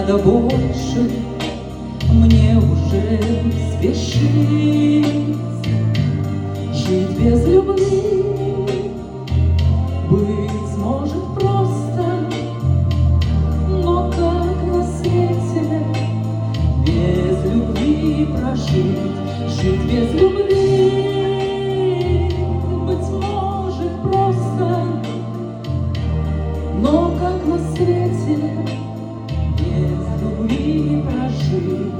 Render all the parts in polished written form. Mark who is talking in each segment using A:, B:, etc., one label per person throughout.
A: надо больше мне уже спешить. Жить без любви быть может просто, но как на свете без любви прожить? Жить без любви быть может просто, но как на свете без любви прожить?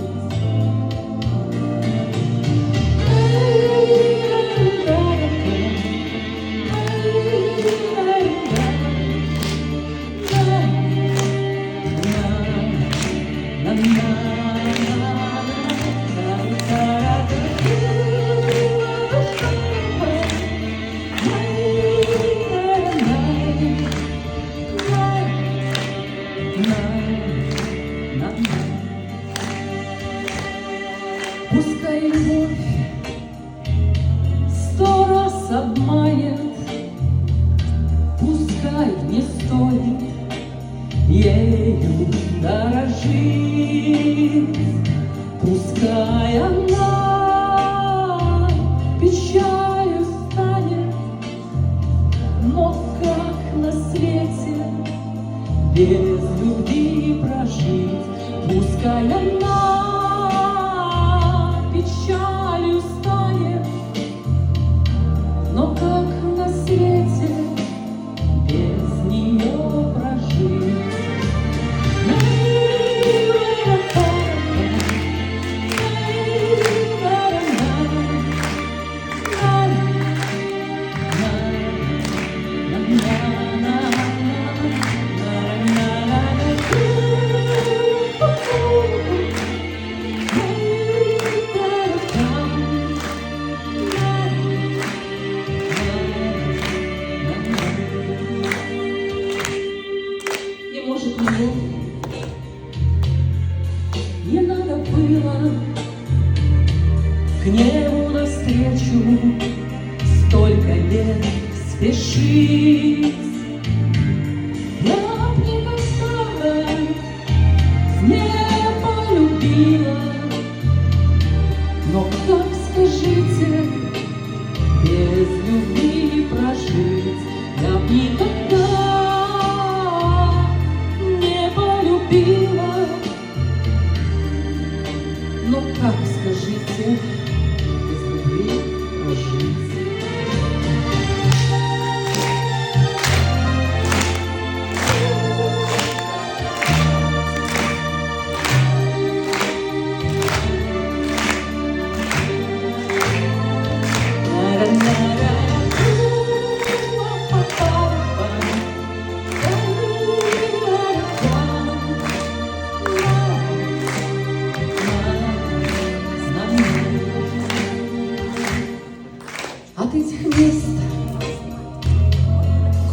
A: Пускай любовь 100 раз обманет, пускай не стоит ею дорожить, пускай она печалью станет, но как на свете без любви прожить? Пускай она печалью станет, но как на свете без нее прожить? Не надо было к небу навстречу столько лет спешить. Я б никогда не полюбила, но как, скажите, без любви прожить? Я б никогда не полюбила, но как, скажите, без любви прожить? От этих мест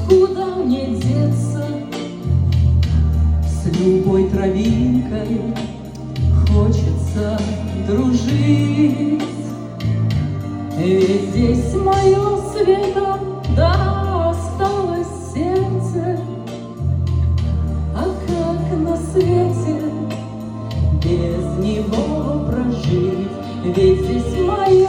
A: куда мне деться? С любой травинкой хочется дружить, ведь здесь мое светом, да, осталось сердце. А как на свете без него прожить? Ведь здесь мое